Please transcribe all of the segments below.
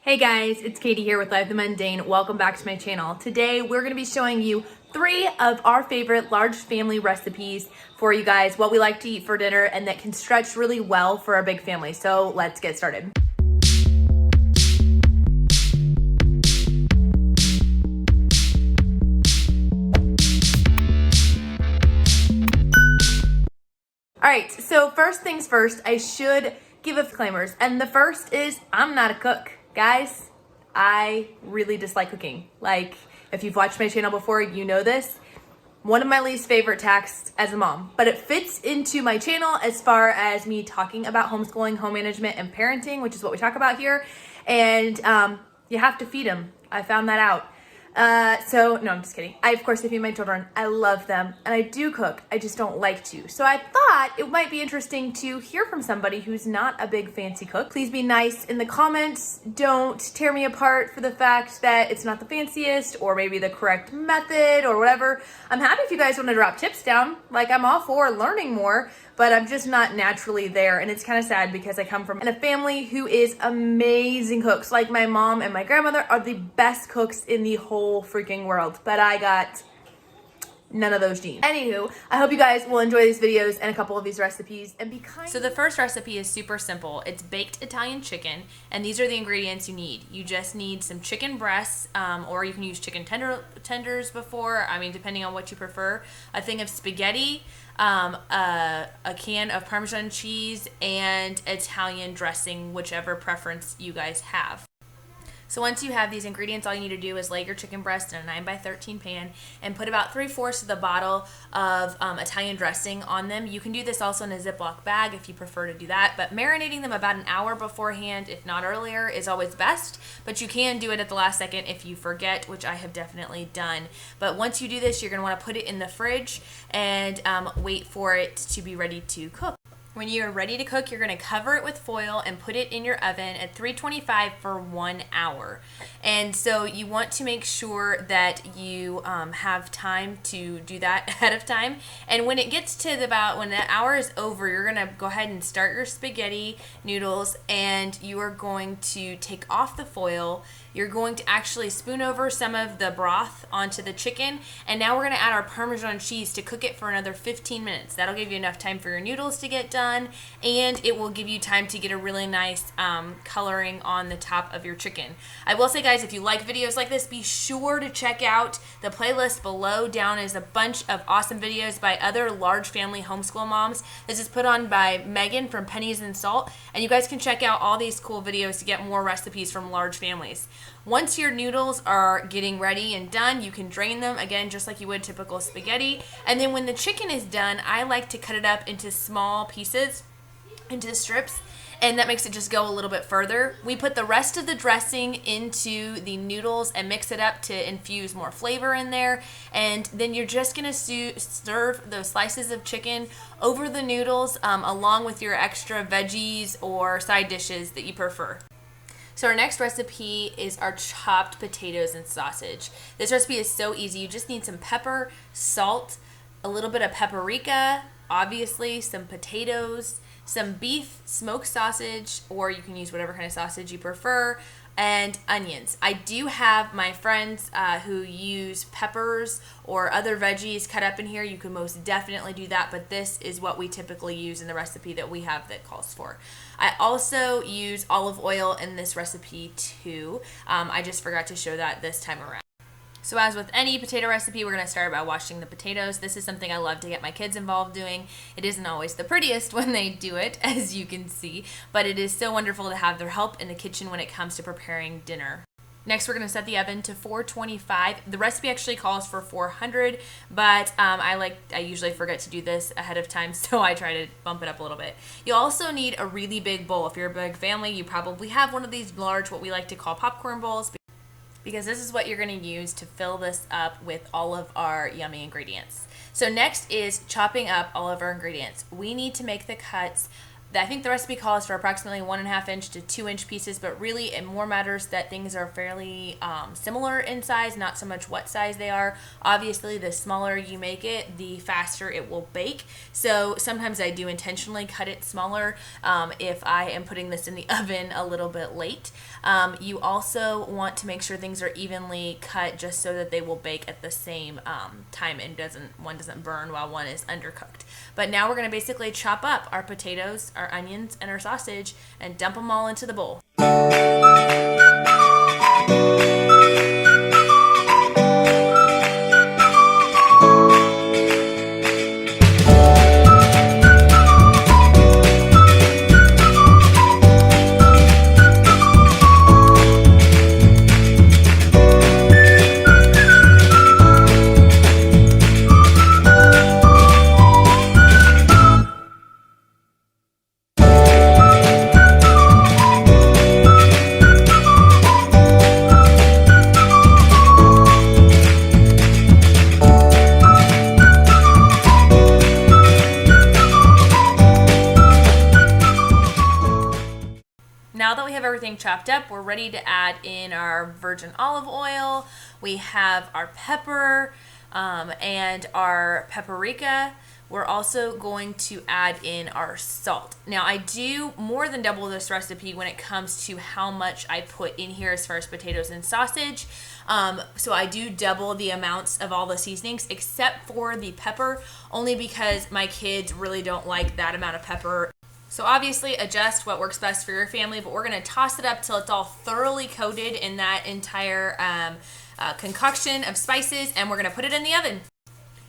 Hey guys, it's Katie here with Life the Mundane. Welcome back to my channel. Today we're going to be showing you 3 of our favorite large family recipes for you guys, what we like to eat for dinner and that can stretch really well for a big family. So let's get started. Alright, so first things first, I should give a disclaimers. And the first is, I'm not a cook. Guys, I really dislike cooking. Like, if you've watched my channel before, you know this. One of my least favorite tasks as a mom. But it fits into my channel as far as me talking about homeschooling, home management, and parenting, which is what we talk about here. And you have to feed them. I found that out. No, I'm just kidding. I, of course, feed my children. I love them. And I do cook. I just don't like to. So I thought it might be interesting to hear from somebody who's not a big fancy cook. Please be nice in the comments. Don't tear me apart for the fact that it's not the fanciest or maybe the correct method or whatever. I'm happy if you guys want to drop tips down. Like, I'm all for learning more, but I'm just not naturally there. And it's kind of sad because I come from a family who is amazing cooks. Like, my mom and my grandmother are the best cooks in the whole freaking world, but I got none of those genes. Anywho, I hope you guys will enjoy these videos and a couple of these recipes and be kind. So the first recipe is super simple. It's baked Italian chicken, and these are the ingredients you need. You just need some chicken breasts, or you can use chicken tenders before, depending on what you prefer. A thing of spaghetti, a can of Parmesan cheese, and Italian dressing, whichever preference you guys have. So once you have these ingredients, all you need to do is lay your chicken breast in a 9x13 pan and put about 3/4 of the bottle of Italian dressing on them. You can do this also in a Ziploc bag if you prefer to do that, but marinating them about an hour beforehand, if not earlier, is always best, but you can do it at the last second if you forget, which I have definitely done. But once you do this, you're going to want to put it in the fridge and wait for it to be ready to cook. When you're ready to cook, you're going to cover it with foil and put it in your oven at 325 for 1 hour. And so you want to make sure that you have time to do that ahead of time. And when it gets to when that hour is over, you're going to go ahead and start your spaghetti noodles, and you are going to take off the foil. You're going to actually spoon over some of the broth onto the chicken, and now we're going to add our Parmesan cheese to cook it for another 15 minutes. That'll give you enough time for your noodles to get done, and it will give you time to get a really nice coloring on the top of your chicken. I will say, guys, if you like videos like this, be sure to check out the playlist below. Down is a bunch of awesome videos by other large family homeschool moms. This is put on by Megan from Pennies and Salt, and you guys can check out all these cool videos to get more recipes from large families. Once your noodles are getting ready and done, you can drain them, again, just like you would typical spaghetti. And then when the chicken is done, I like to cut it up into small pieces, into strips, and that makes it just go a little bit further. We put the rest of the dressing into the noodles and mix it up to infuse more flavor in there. And then you're just going to serve those slices of chicken over the noodles along with your extra veggies or side dishes that you prefer. So our next recipe is our chopped potatoes and sausage. This recipe is so easy. You just need some pepper, salt, a little bit of paprika, obviously some potatoes, some beef smoked sausage, or you can use whatever kind of sausage you prefer, and onions. I do have my friends who use peppers or other veggies cut up in here. You can most definitely do that, but this is what we typically use in the recipe that we have that calls for. I also use olive oil in this recipe too. I just forgot to show that this time around. So as with any potato recipe, we're going to start by washing the potatoes. This is something I love to get my kids involved doing. It isn't always the prettiest when they do it, as you can see, but it is so wonderful to have their help in the kitchen when it comes to preparing dinner. Next, we're going to set the oven to 425. The recipe actually calls for 400, but I usually forget to do this ahead of time, so I try to bump it up a little bit. You also need a really big bowl. If you're a big family, you probably have one of these large, what we like to call popcorn bowls, because this is what you're going to use to fill this up with all of our yummy ingredients. So next is chopping up all of our ingredients. We need to make the cuts I think the recipe calls for approximately 1.5 inch to 2 inch pieces, but really it more matters that things are fairly similar in size, not so much what size they are. Obviously, the smaller you make it, the faster it will bake. So sometimes I do intentionally cut it smaller if I am putting this in the oven a little bit late. You also want to make sure things are evenly cut just so that they will bake at the same time and one doesn't burn while one is undercooked. But now we're going to basically chop up our potatoes, our onions, and our sausage and dump them all into the bowl. Now that we have everything chopped up, we're ready to add in our virgin olive oil. We have our pepper and our paprika. We're also going to add in our salt. Now I do more than double this recipe when it comes to how much I put in here as far as potatoes and sausage. So I do double the amounts of all the seasonings except for the pepper, only because my kids really don't like that amount of pepper. So obviously adjust what works best for your family, but we're gonna toss it up till it's all thoroughly coated in that entire concoction of spices, and we're gonna put it in the oven.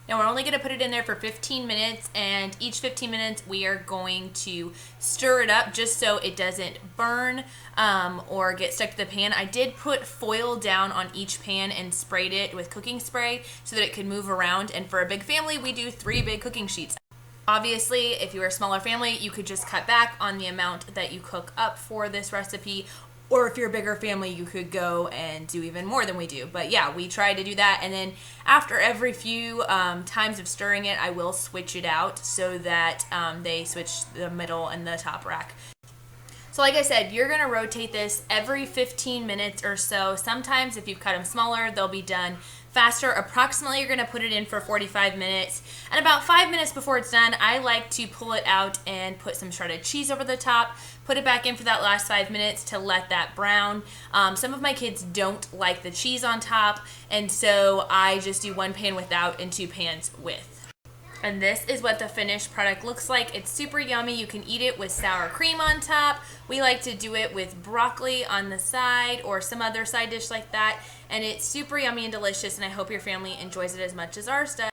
Now we're only gonna put it in there for 15 minutes, and each 15 minutes we are going to stir it up just so it doesn't burn or get stuck to the pan. I did put foil down on each pan and sprayed it with cooking spray so that it could move around, and for a big family, we do 3 big cooking sheets. Obviously, if you're a smaller family, you could just cut back on the amount that you cook up for this recipe. Or if you're a bigger family, you could go and do even more than we do. But yeah, we try to do that. And then after every few times of stirring it, I will switch it out so that they switch the middle and the top rack. So like I said, you're gonna rotate this every 15 minutes or so. Sometimes if you've cut them smaller, they'll be done faster. Approximately, you're gonna put it in for 45 minutes. And about 5 minutes before it's done, I like to pull it out and put some shredded cheese over the top, put it back in for that last 5 minutes to let that brown. Some of my kids don't like the cheese on top, and so I just do 1 pan without and 2 pans with. And this is what the finished product looks like. It's super yummy. You can eat it with sour cream on top. We like to do it with broccoli on the side or some other side dish like that. And it's super yummy and delicious, and I hope your family enjoys it as much as ours does.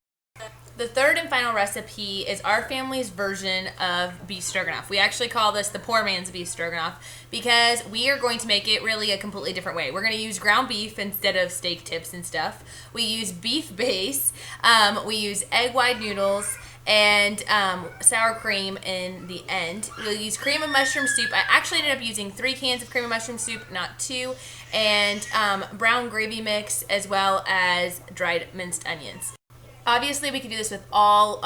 The third and final recipe is our family's version of beef stroganoff. We actually call this the poor man's beef stroganoff because we are going to make it really a completely different way. We're going to use ground beef instead of steak tips and stuff. We use beef base. We use egg white noodles and sour cream in the end. We'll use cream of mushroom soup. I actually ended up using 3 cans of cream of mushroom soup, not 2, and brown gravy mix as well as dried minced onions. Obviously, we could do this with all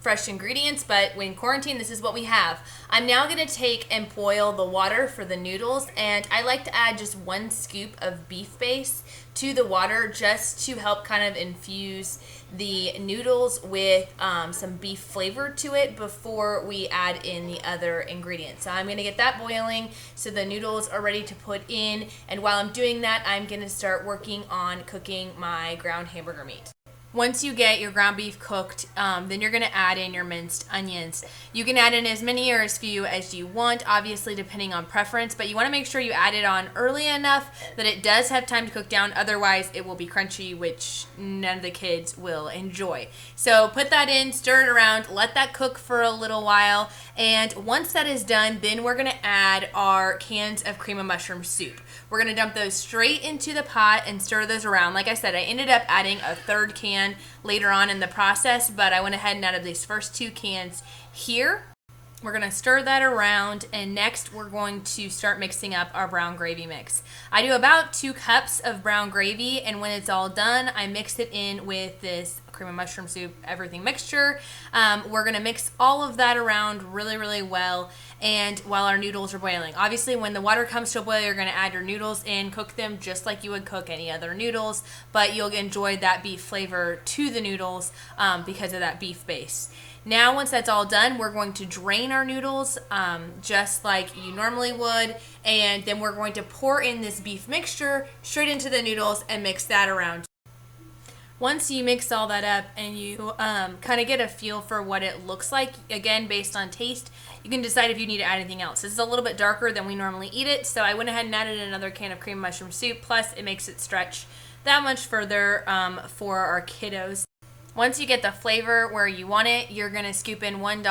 fresh ingredients, but when quarantine, this is what we have. I'm now going to take and boil the water for the noodles, and I like to add just 1 scoop of beef base to the water just to help kind of infuse the noodles with some beef flavor to it before we add in the other ingredients. So I'm going to get that boiling so the noodles are ready to put in, and while I'm doing that, I'm going to start working on cooking my ground hamburger meat. Once you get your ground beef cooked, then you're going to add in your minced onions. You can add in as many or as few as you want, obviously depending on preference, but you want to make sure you add it on early enough that it does have time to cook down. Otherwise, it will be crunchy, which none of the kids will enjoy. So put that in, stir it around, let that cook for a little while, and once that is done, then we're going to add our cans of cream of mushroom soup. We're going to dump those straight into the pot and stir those around. Like I said, I ended up adding a 3rd can later on in the process, but I went ahead and added these first 2 cans here. We're going to stir that around, and next we're going to start mixing up our brown gravy mix. I do about 2 cups of brown gravy, and when it's all done, I mix it in with this cream and mushroom soup, everything mixture. We're gonna mix all of that around really, really well, and while our noodles are boiling. Obviously, when the water comes to a boil, you're gonna add your noodles in, cook them just like you would cook any other noodles, but you'll enjoy that beef flavor to the noodles because of that beef base. Now, once that's all done, we're going to drain our noodles just like you normally would, and then we're going to pour in this beef mixture straight into the noodles and mix that around. Once you mix all that up and you kind of get a feel for what it looks like, again, based on taste, you can decide if you need to add anything else. This is a little bit darker than we normally eat it, so I went ahead and added another can of cream mushroom soup, plus it makes it stretch that much further for our kiddos. Once you get the flavor where you want it, you're gonna scoop in one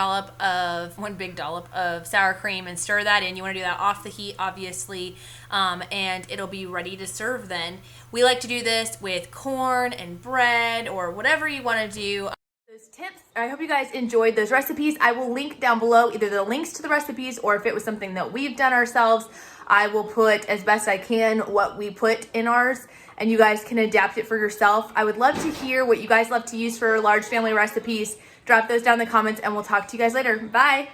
big dollop of sour cream and stir that in. You wanna do that off the heat, obviously, and it'll be ready to serve then. We like to do this with corn and bread or whatever you wanna do. Those tips, I hope you guys enjoyed those recipes. I will link down below either the links to the recipes, or if it was something that we've done ourselves, I will put as best I can what we put in ours, and you guys can adapt it for yourself. I would love to hear what you guys love to use for large family recipes. Drop those down in the comments, and we'll talk to you guys later. Bye.